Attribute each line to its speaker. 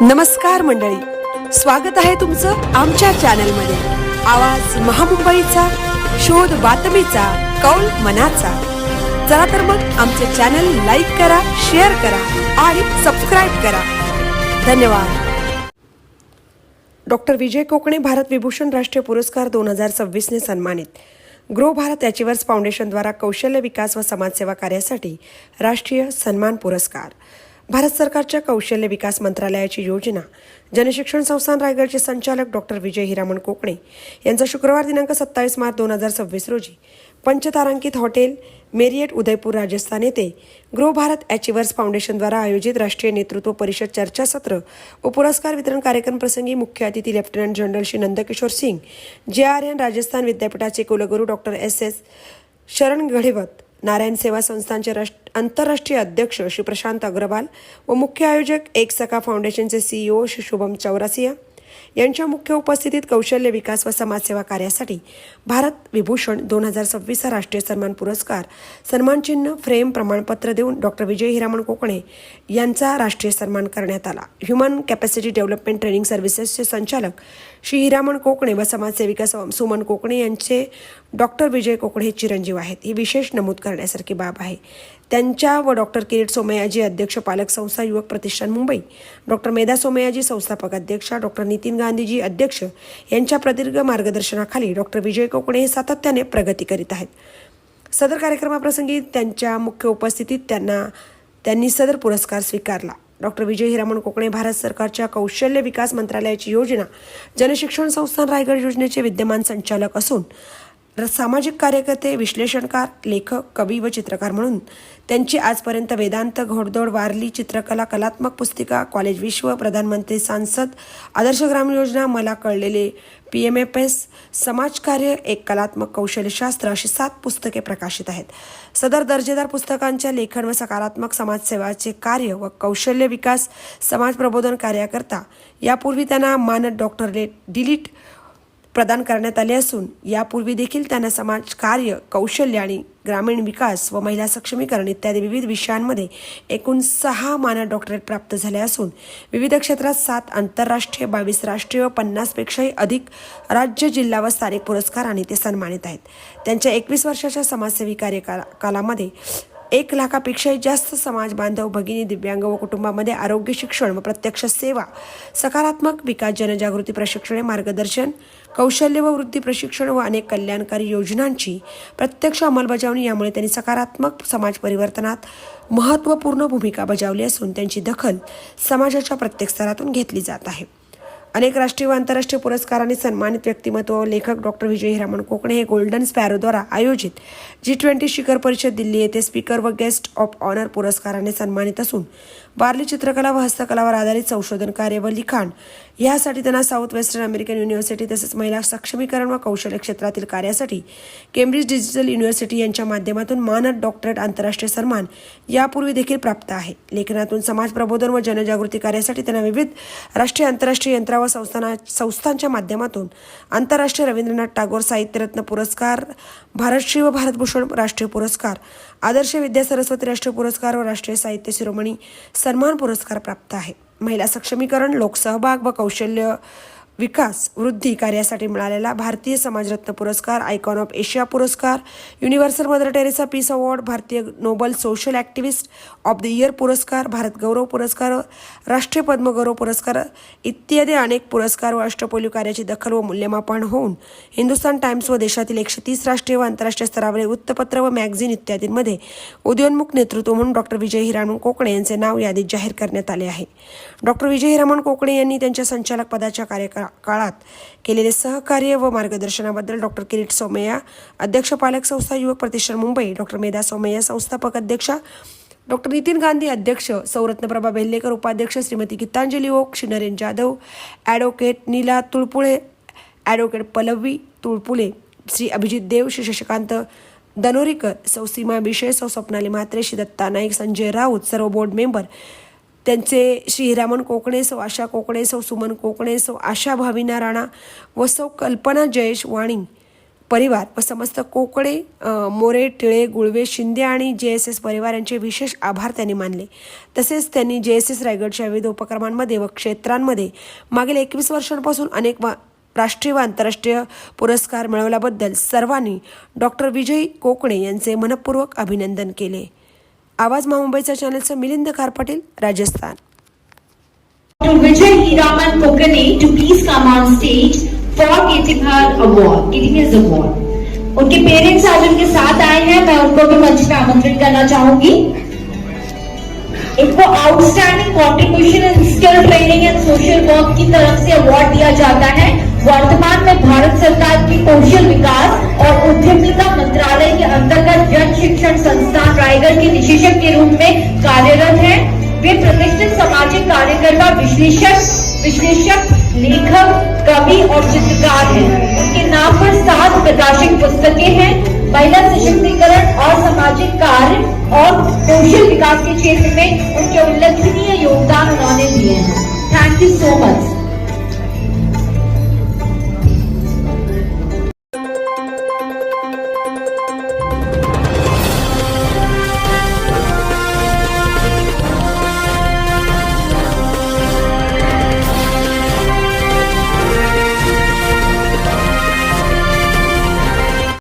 Speaker 1: नमस्कार मंडळी, स्वागत आहे तुमचं आमच्या चॅनलमध्ये. आवाज महामुंबईचा, शोध बातमीचा, कौल मनाचा. चला तर मग आमचे चॅनल लाईक करा, शेअर करा आणि सबस्क्राईब करा. धन्यवाद. डॉक्टर विजय कोकणे भारत विभूषण राष्ट्रीय पुरस्कार 2026 ने सन्मानित. ग्रो भारत अचिव्हर्स फाउंडेशनद्वारा कौशल्य विकास व समाजसेवा कार्यासाठी राष्ट्रीय सन्मान पुरस्कार. भारत सरकारच्या कौशल्य विकास मंत्रालयाची योजना जनशिक्षण संस्थान रायगडचे संचालक डॉक्टर विजय हिरामण कोकणे यांचा शुक्रवार दिनांक 27 मार्च 2026 रोजी पंचतारांकित हॉटेल मेरियट उदयपूर राजस्थान येथे ग्रो भारत अचिव्हर्स फाउंडेशनद्वारा आयोजित राष्ट्रीय नेतृत्व परिषद चर्चासत्र व पुरस्कार वितरण कार्यक्रम प्रसंगी मुख्य अतिथी lieutenant general Shri Nandkishor Singh, JRN Rajasthan विद्यापीठाचे कुलगुरू डॉक्टर SS शरण गढेवत, नारायण सेवा संस्थानचे आंतरराष्ट्रीय अध्यक्ष श्री प्रशांत अग्रवाल व मुख्य आयोजक एक सखा फाउंडेशनचे CEO श्री शुभम चौरासिया यांच्या मुख्य उपस्थितीत कौशल्य विकास व समाजसेवा कार्यासाठी भारत विभूषण 2026 राष्ट्रीय सन्मान पुरस्कार, सन्मानचिन्ह, फ्रेम, प्रमाणपत्र देऊन डॉक्टर विजय हिरामण कोकणे यांचा राष्ट्रीय सन्मान करण्यात आला. ह्युमन कॅपॅसिटी डेव्हलपमेंट ट्रेनिंग सर्व्हिसेसचे संचालक श्री हिरामण कोकणे व समाजसेविका सुमन कोकणे यांचे डॉक्टर विजय कोकणे हे चिरंजीव आहेत. ही विशेष नमूद करण्यासारखी बाब आहे. त्यांच्या व डॉक्टर किरीट सोमयाजी, अध्यक्ष पालक संस्था युवक प्रतिष्ठान मुंबई, डॉक्टर मेधा सोमयाजी, संस्थापक अध्यक्षा, डॉक्टर नितीन गांधीजी, अध्यक्ष यांच्या प्रदीर्घ मार्गदर्शनाखाली डॉक्टर विजय कोकणे हे सातत्याने प्रगती करीत आहेत. सदर कार्यक्रमाप्रसंगी त्यांच्या मुख्य उपस्थितीत त्यांनी सदर पुरस्कार स्वीकारला. डॉक्टर विजय हिरामण कोकणे भारत सरकारच्या कौशल्य विकास मंत्रालयाची योजना जनशिक्षण संस्थान रायगड योजनेचे विद्यमान संचालक असून सामाजिक कार्यकर्ते, विश्लेषणकार, लेखक, कवी व चित्रकार म्हणून त्यांची आजपर्यंत वेदांत, घोडदौड, वारली, चित्रकला, कलात्मक पुस्तिका, कॉलेज विश्व, प्रधानमंत्री सांसद, आदर्श ग्रामीण योजना, मला कळलेले, PMFS, समाजकार्य, एक कलात्मक कौशल्यशास्त्र अशी 7 पुस्तके प्रकाशित आहेत. सदर दर्जेदार पुस्तकांच्या लेखन व सकारात्मक समाजसेवाचे कार्य व कौशल्य विकास समाज प्रबोधन कार्याकरता यापूर्वी त्यांना मानद डॉक्टरेट डिलीट प्रदान करण्यात आले असून यापूर्वी देखील त्यांना समाज कार्य, कौशल्य आणि ग्रामीण विकास व महिला सक्षमीकरण इत्यादी विविध विषयांमध्ये एकूण 6 मानद डॉक्टरेट प्राप्त झाले असून विविध क्षेत्रात 7 आंतरराष्ट्रीय, 22 राष्ट्रीय व 50पेक्षाही अधिक राज्य, जिल्हा व स्थानिक पुरस्कारांनी ते सन्मानित आहेत. त्यांच्या 21 वर्षाच्या समाजसेवी कार्यकालामध्ये 1 लाखापेक्षाही जास्त समाज बांधव, भगिनी, दिव्यांग व कुटुंबामध्ये आरोग्य, शिक्षण व प्रत्यक्ष सेवा, सकारात्मक विकास, जनजागृती प्रशिक्षणे, मार्गदर्शन, कौशल्य व वृत्ती प्रशिक्षण व अनेक कल्याणकारी योजनांची प्रत्यक्ष अंमलबजावणी यामुळे त्यांनी सकारात्मक समाज परिवर्तनात महत्त्वपूर्ण भूमिका बजावली असून त्यांची दखल समाजाच्या प्रत्येक स्तरातून घेतली जात आहे. अनेक राष्ट्रीय व आंतरराष्ट्रीय पुरस्कारांनी सन्मानित व्यक्तिमत्व व लेखक डॉक्टर विजय हिरामण कोकणे हे गोल्डन स्पॅरोद्वारा आयोजित G20 शिखर परिषद दिल्ली येथे स्पीकर व गेस्ट ऑफ ऑनर पुरस्काराने सन्मानित असून वारली, चित्रकला व हस्तकलावर आधारित संशोधन कार्य व लिखाण यासाठी त्यांना साऊथ वेस्टर्न अमेरिकन युनिव्हर्सिटी तसेच महिला सक्षमीकरण व कौशल्य क्षेत्रातील कार्यासाठी केम्ब्रिज डिजिटल युनिव्हर्सिटी यांच्या माध्यमातून मानद डॉक्टरेट आंतरराष्ट्रीय सन्मान यापूर्वी देखील प्राप्त आहे. लेखनातून समाज प्रबोधन व जनजागृती कार्यासाठी त्यांना विविध राष्ट्रीय, आंतरराष्ट्रीय यंत्रणा व संस्थांच्या माध्यमातून आंतरराष्ट्रीय रवींद्रनाथ टागोर साहित्यरत्न पुरस्कार, भारतश्री व भारतभूषण राष्ट्रीय पुरस्कार, आदर्श विद्या सरस्वती राष्ट्रीय पुरस्कार व राष्ट्रीय साहित्य शिरोमणी सन्मान पुरस्कार प्राप्त आहे. महिला सक्षमीकरण, लोकसहभाग व कौशल्य विकास वृद्धी कार्यासाठी मिळालेला भारतीय समाजरत्न पुरस्कार, आयकॉन ऑफ एशिया पुरस्कार, universal Mother Teresa peace award, भारतीय Nobel social activist of the year पुरस्कार, भारत गौरव पुरस्कार, राष्ट्रीय पद्मगौरव पुरस्कार इत्यादी अनेक पुरस्कार व अष्टपैलू कार्याची दखल व मूल्यमापन होऊन हिंदुस्तान टाइम्स व देशातील 130 राष्ट्रीय व आंतरराष्ट्रीय स्तरावरील वृत्तपत्र व मॅगझिन इत्यादींमध्ये उदयोन्मुख नेतृत्व म्हणून डॉक्टर विजय हिरामण कोकणे यांचे नाव यादीत जाहीर करण्यात आले आहे. डॉक्टर विजय हिरामण कोकणे यांनी त्यांच्या संचालक पदाच्या काळात केलेले सहकार्य व मार्गदर्शनाबद्दल डॉक्टर किरीट सोमय्या, अध्यक्ष पालक संस्था युवक प्रतिष्ठान मुंबई, डॉक्टर मेधा सोमय्या, संस्थापक अध्यक्षा, डॉक्टर नितीन गांधी, अध्यक्ष, सौरत्नप्रभा बेल्लेकर, उपाध्यक्ष, श्रीमती गीतांजली ओक, श्री नरेन जाधव, ॲडव्होकेट नीला तुळपुळे, ॲडव्होकेट पल्लवी तुळपुले, श्री अभिजित देव, श्री शशिकांत दनोरीकर, सौ सीमा बिशे, सौ स्वप्नाली म्हात्रे, श्री दत्ता नाईक, संजय राऊत, सर्व बोर्ड मेंबर, त्यांचे श्री हिरामण कोकणे, सौ आशा कोकणे, सौ सुमन कोकणे, सौ आशा भाविना राणा व सौ कल्पना जयेश वाणी, परिवार व समस्त कोकडे, मोरे, टिळे, गुळवे, शिंदे आणि JSS परिवार यांचे विशेष आभार त्यांनी मानले. तसेच त्यांनी JSS रायगडच्या विविध उपक्रमांमध्ये व क्षेत्रांमध्ये मागील 21 वर्षांपासून अनेक राष्ट्रीय व आंतरराष्ट्रीय पुरस्कार मिळवल्याबद्दल सर्वांनी डॉक्टर विजय कोकणे यांचे मनपूर्वक अभिनंदन केले. आवाज महामुंबईचा चॅनलचं Milind Karpatil, Rajasthan.
Speaker 2: Dr. Vijay Hiraman Kokane to please come on stage for getting his award. उनके पेरेंट्स आज उनके साथ आए हैं, मैं उनको भी मंच पे आमंत्रित करना चाहूंगी. इनको outstanding contribution in skill training end social work की तरफ से अवार्ड दिया जाता है. वर्तमान में भारत सरकार की कौशल विकास और उद्यमिता मंत्रालय के अंतर्गत जन शिक्षण संस्थान रायगढ़ के निदेशक के रूप में कार्यरत हैं. वे प्रतिष्ठित सामाजिक कार्यकर्ता, विश्लेषक, लेखक, कवि और चित्रकार हैं. उनके नाम पर 7 प्रकाशित पुस्तकें हैं. महिला सशक्तिकरण और सामाजिक कार्य और कौशल विकास के क्षेत्र में उनके उल्लेखनीय योगदान उन्होंने दिए हैं.